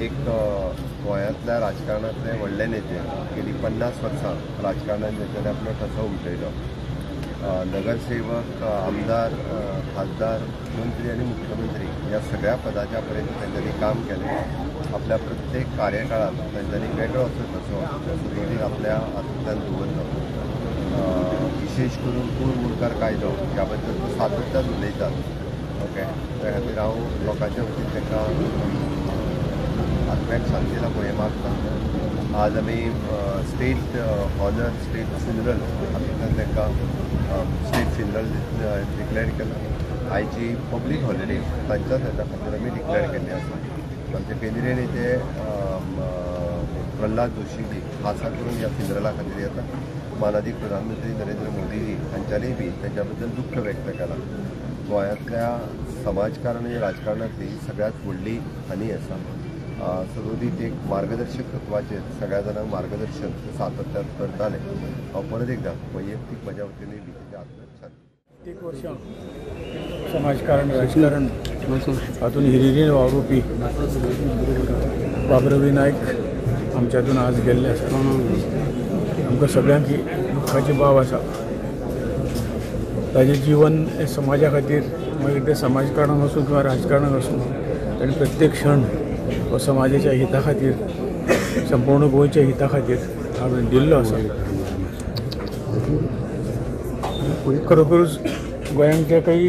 एक गोंयांतल्या राजकारणांतले व्हडले नेते गेली 50 वर्सां राजकारणांत नेत्याने आपलो ठसो उमटयलो. नगरसेवक, आमदार, खासदार, मंत्री आणि मुख्यमंत्री या सगळ्या पदाच्या पर्यंत तांच्यांनी काम केलें. आपल्या प्रत्येक कार्यकाळात तांच्यांनी वेगळो असो ठसो सुरवातीक आपल्या हातूंतल्यान दवरलो. विशेष करून कूड मुणकार कायदो ह्या बद्दल तो सातत्यान उलयतात. ओके, त्या खातीर हांव लोकांच्या वतीन तांकां आत्म्याक शांतीला भोय मागता. आज आमी स्टेट ऑनर स्टेट फिनरल हातूंतल्यान तांकां स्टेट फिनरल डिक्लेअर केला. आयची पब्लीक हॉलिडे तांच्याच हेच्या खातीर आमी डिक्लेअर केल्ली आसा. आमचे केंद्रीय नेते प्रल्हाद जोशीजी खासा करून ह्या फिनरला खातीर येता. माननीय प्रधानमंत्री नरेंद्र मोदीजी हांच्यांनी बी तांच्या बद्दल दुख्ख व्यक्त केलां. गोंयांतल्या समाजकारण आनी राजकारणांतली सगळ्यात व्हडली हानी आसा. सुरवातीक एक मार्गदर्शक तत्वाचेर सगळ्या जाणांक मार्गदर्शन सातत्यान करताले. हांव परत एकदां वैयक्तीक म्हज्या वतीन प्रत्येक वर्षा समाजकारण राजकारण हातून हिरिरीन वावुरपी बाबरवी नायक आमच्या हातून आज गेल्ले आसा. आमकां सगळ्यांक ही दुख्खाची बाब आसा. ताजें जीवन हे समाजा खातीर मागीर ते समाजकारणांत वचूं किंवा राजकारणांत वचूं ताणें प्रत्येक क्षण हो समाजाच्या हिता खातीर संपूर्ण गोंयच्या हिता खातीर हांवें दिल्लो आसा. खरोखरूच गोंयांत जे काही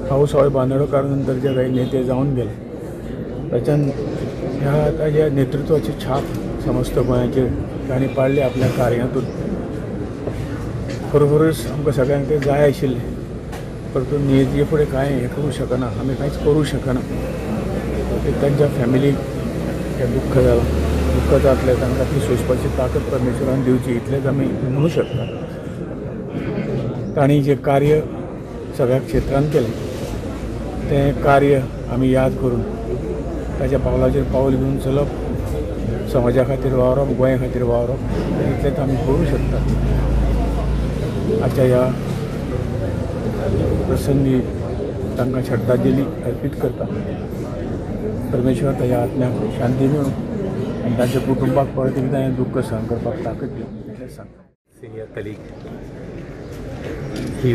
भाऊसाहेब बांदोडकार नंतर जे काही नेते जावन गेले ताच्यान ह्या ताच्या नेतृत्वाची छाप समस्त गोंयाचेर तांणी पाडली आपल्या कार्यांतून. खरोखरूच आमकां सगळ्यांक तें जाय आशिल्लें, परतून नियती फुडें कांय हें करूं शकना, आमी कांयच करूं शकना. तांच्या फॅमिलीक हें दुख्ख जालां. दुख्ख जातलें तांकां ती सोंसपाची ताकद परमेश्वरान दिवची इतलेंच आमी म्हणूं शकता. तांणी जें कार्य सगळ्या क्षेत्रांत केलें तें कार्य आमी याद करून ताच्या पावलाचेर पावल घेवन चलप, समाजा खातीर वावरप, गोंया खातीर वावरप इतलेंच आमी करूं शकता. आजच्या ह्या प्रसंगी तांकां श्रद्धांजली अर्पीत करता. परमेश्वर ताच्या आत्म्याक शांती मेळूं आनी तांच्या कुटुंबाक परत एकदां हें दुख्ख सहन करपाक ताकद दिवं इतलेंच सांगता. Senior colleague. He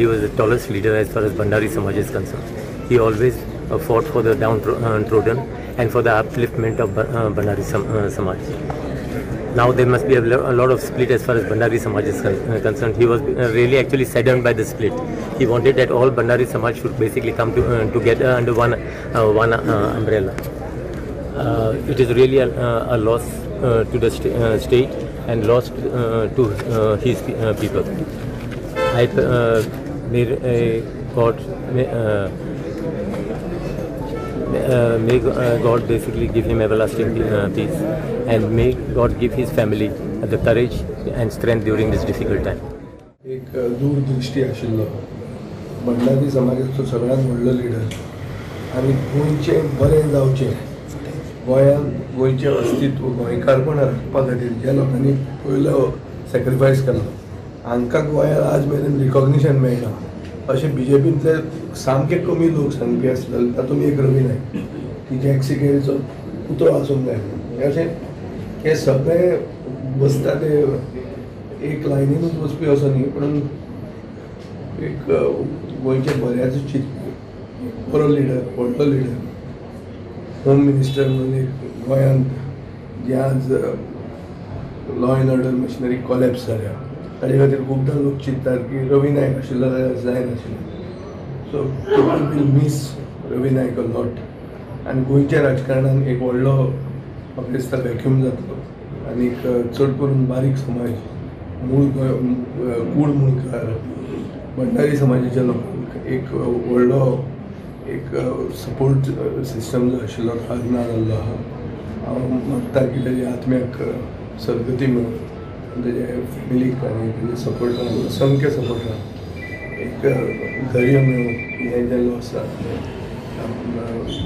was the tallest leader as far as Bandari Samaj is concerned. He always fought for the downtrodden and for the upliftment of Bandari Samaj. Now there must be a lot of split as far as Bandari Samaj is concerned. He was really actually saddened by the split. He wanted that all Bandari Samaj should basically come together under one umbrella. It is really a loss to the state and loss to his people. May God basically give him everlasting peace, and may God give his family the courage and strength during this difficult time. एक दूरदृष्टी आशिल्लो बंडारी समाजाचो सगळ्यांत व्हडलो leader आनी गोंयचें बरें जावचें, गोंयचें अस्तित्व गोंयकारपण राखपा खातीर ज्या लोकांनी पयलो सॅक्रिफायस केलो हांकां गोंयांत आज मेरेन रिकॉग्निशन मेळना. अशें BJPंतले सामके कमी लोक संख्य आसलेले तातूंत एक रवी नायक की जे एक्सिक्युटिव्हचो पुतळो आसूंक जाय. अशें हे सगळे बसता ते एक लायनीनूच वचपी असो न्ही, पूण एक गोंयचे बऱ्याच चिंतपी बरो लिडर, व्हडलो लिडर, होम मिनिस्टर म्हणून एक गोंयांत जे आज law end order machinery collapse जाल्या ताचे खातीर खुबदां लोक चिंततात की रवी नायक आशिल्लो जाल्यार जायनाशिल्लें. So people will miss Ravi Naik a lot. आनी गोंयच्या राजकारणांत एक व्हडलो म्हाका दिसता वॅक्यूम जातलो. आनी चड करून बारीक समाज, मूळ कूड मुणकार, भंडारी समाजाच्या लोकांक एक व्हडलो एक सपोर्ट सिस्टम जो आशिल्लो तो आज ना जाल्लो आहा. हांव मागता की ताच्या आत्म्याक सद्गती मेळूं, ताच्या फॅमिलीक आनी ताच्या सपोर्टान असंख्य सपोर्टान एक धैर्य मेळून हें जें लॉस आसा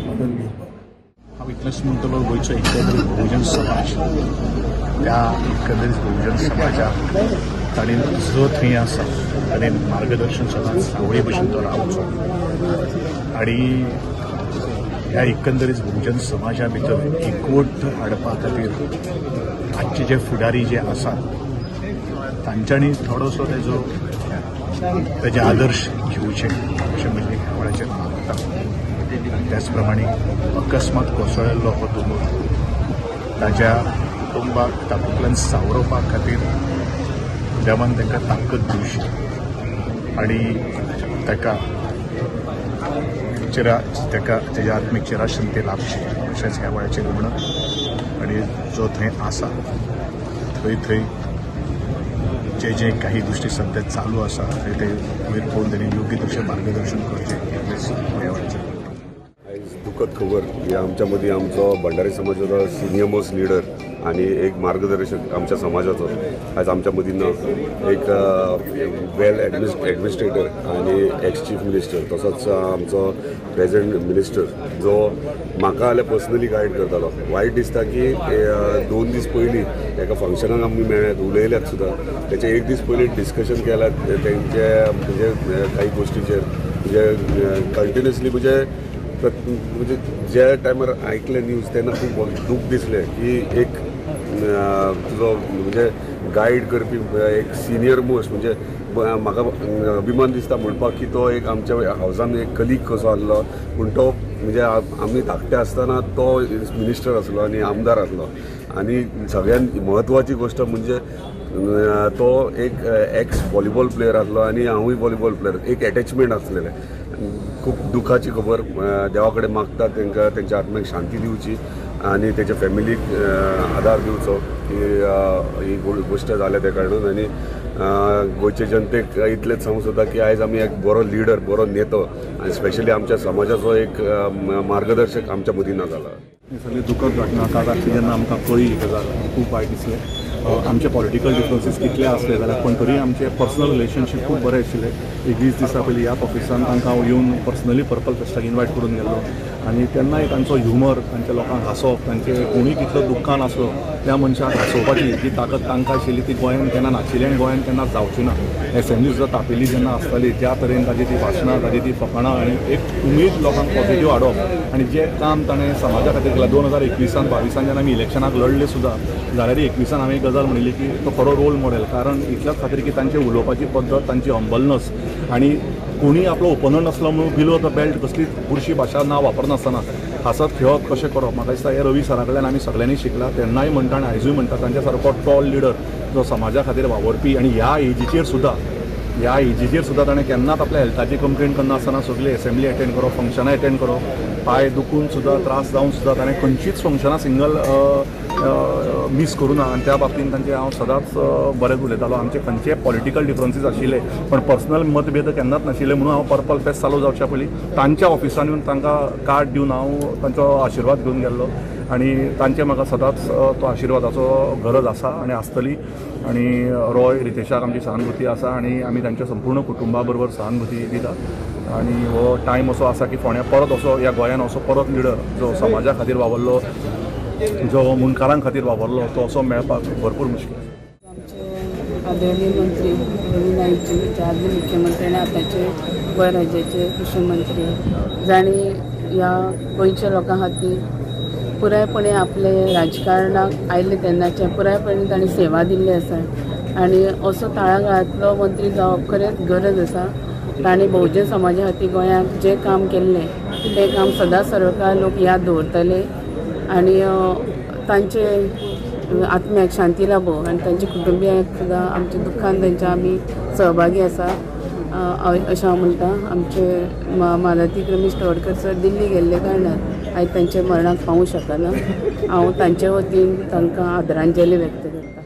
मदत घेवपाक. हांव इतलेंच म्हणटलो गोंयचो एकंदरीत बहुजन समाज त्या एकंदरीत बहुजन समाजाक ताणें जो थंय आसा ताणें मार्गदर्शन सदांच आवडे भशेन तो रावचो. आणि ह्या एकंदरीत बहुजन समाजा भितर एकवट हाडपा खातीर आजचे जे फुडारी जे आसात तांच्यांनी थोडोसो तेजे आदर्श घेवचे अशें म्हणजे ह्या वेळाचेर मागता. त्याच प्रमाणे अकस्मात कोसळिल्लो हो दोंगर ताज्या कुटुंबाक तातूंतल्यान सावरपा खातीर देवान तांकां ताकद दिवची आणि ताका तेज्या आत्मीक चिराशांती लाभची अशेंच ह्या वेळाचेर म्हणत. आणि जो थंय आसा थंय जे काही गोष्टी सध्या चालू आसा ते वयर पळोवन तेणी योग्य तशें मार्गदर्शन करचें ह्या वेळाचेर. आयज दुखद खबर ही आमच्या मदीं आमचो भंडारी समाजाचो सिनियर मोस्ट लिडर आणि एक मार्गदर्शक आमच्या समाजाचो आज आमच्या मदीं ना. एक वेल एडमिनिस्ट्रेटर आणि एक्स चीफ मिनिस्टर तसोच आमचो प्रेझेंट मिनिस्टर जो म्हाका जाल्यार पर्सनली गायड करतालो. वायट दिसता की 2 दीस पयलीं एका फंक्शनाक आमी मेळ्ळ्यात उलयल्यात सुद्दां त्याचे 1 दीस पयलीं डिस्कशन केलां तेंचे म्हणजे काही गोष्टीचेर म्हणजे कंटिन्युअसली म्हणजे ज्या टायमार आयकले न्यूज तेन्ना खूब दूख दिसलें की एक तुजो म्हणजे गायड करपी एक सिनियर मोस्ट म्हणजे म्हाका अभिमान दिसता म्हणपाक की तो एक आमच्या हावसान एक कलीग कसो आसलो. पूण तो म्हणजे आमी धाकटे आसतना तो मिनिस्टर आसलो आनी आमदार आसलो. आनी सगळ्यात म्हत्वाची गोष्ट म्हणजे तो एक एक्स व्हॉलीबॉल प्लेयर आसलो आनी हांवूय व्हॉलीबॉल प्लेयर. एक अटॅचमेंट आसलेलें. खूब दुखाची खबर. देवा कडेन मागता तांकां तेंच्या आत्म्याक शांती दिवची आणि त्याच्या फॅमिलीक आधार दिवचो ही गोष्ट जाल्या त्या कारणान. आनी गोंयचे जनतेक इतलेंच सांगूंक सोदता की आयज आमी एक बरो लिडर बरो नेतो आनी स्पेशली आमच्या समाजाचो एक मार्गदर्शक आमच्या मदीं ना जाला. ही सगळी दुखद घटना काल रातची जेन्ना आमकां कळ्ळी ही गजाल खूब वायट दिसलें. आमचे पॉलिटिकल डिफरन्सीस कितले आसले जाल्यार पण तरी आमचे पर्सनल रिलेशनशीप खूब बरें आशिल्ले. एक 20 दिसा पयलीं ह्याच ऑफिसान तांकां येवन पर्सनली पर्पल फेस्टाक इन्वायट करून गेल्लो आनी तेन्नाय तांचो ह्युमर तांच्या लोकांक हांसोवप तांचे कोणूय कितलो दुख्खान आसलो त्या मनशाक हांसोवपाची जी ताकद तांकां आशिल्ली ती गोंयान केन्ना नाशिल्ली आनी गोंयान केन्ना जावची ना. एसएमजी सुद्दां तापिल्ली जेन्ना आसताली त्या तरेन ताजी ती भाशणां ताजी ती फकाणां आनी एक उमेद लोकांक पॉझिटिव्ह हाडप आनी जें काम ताणें समाजा खातीर केलां 2021-22 जेन्ना आमी इलेक्शनाक लढले सुद्दां जाल्यार 21 हांवें एक गजाल म्हणिल्ली की तो खरो रोल मॉडेल. कारण इतल्याच खातीर की तांची उलोवपाची पद्दत तांची हंबलनस आनी कोणी आपलो ओपोनंट आसलो म्हणून बिलो द बेल्ट कसलीच बुरशी भाशा ना वापरनासतना हांसत खेळप कशें करप. म्हाका दिसता हे रवी सरा कडल्यान आमी सगळ्यांनी शिकला. तेन्नाय म्हणटा आनी आयजूय म्हणटा तांच्या सारको टॉल लिडर जो समाजा खातीर वावरपी आनी ह्या एजीचेर सुद्दां ताणें केन्नाच आपल्या हेल्थाची कंप्लेंट करनासतना सगळी एसेंब्ली अटेंड करप फंक्शनां अटेंड करप. पांय दुखून सुद्दां त्रास जावन सुद्दां ताणें खंयचीच फंक्शनां सिंगल मिस करूं ना. आनी त्या बाबतींत तांचे हांव सदांच बरेंच उलयतालो. आमचे खंयचे पॉलिटिकल डिफरन्सीस आशिल्ले पण पर्सनल मतभेद केन्नाच नाशिल्ले म्हणून हांव पर्पल फेस्ट चालू जावच्या पयलीं तांच्या ऑफिसान येवन तांकां कार्ड दिवन हांव तांचो आशिर्वाद घेवन गेल्लो आनी तांचे म्हाका सदांच तो आशिर्वादाचो गरज आसा आनी आसतली. आनी रॉय रितेशाक आमची सहानुभुती आसा आनी आमी तांच्या संपूर्ण कुटुंबा बरोबर सहानुभुती दितात. आनी हो टायम असो आसा की फोंड्या परत असो ह्या गोंयान असो परत लिडर जो समाजा खातीर वावरलो जो मुनकारां खातीर वावरलो तो असो मेळपाक भरपूर मुश्कील. आमचे आदरणीय मंत्री रवी नाईकजी जे आदले मुख्यमंत्री आनी आतांचे गोंय राज्याचे कृषी मंत्री जाणी ह्या गोंयच्या लोकां खातीर पुरायपणे आपले राजकारणाक आयिल्ले तेन्नाचे पुरायपणे तांणी सेवा दिल्ली आसा आनी असो तळागाळांतलो मंत्री जावप खरेंच गरज आसा. तांणी बहुजन समाजा खातीर गोंयांत जें काम केल्लें तें काम सदांच सर्वकाळ लोक याद दवरतले आनी तांचे आत्म्याक शांती लाभो आनी तांच्या कुटुंबियांक सुद्दां आमच्या दुख्खान तांच्या आमी सहभागी आसा अशें हांव म्हणटा. आमचे मालती रमेश तवडकर सर दिल्ली गेल्ले कारणान आयज तांचे मरणाक पावूंक शकना. हांव तांचे वतीन तांकां आदरांजली व्यक्त करतां.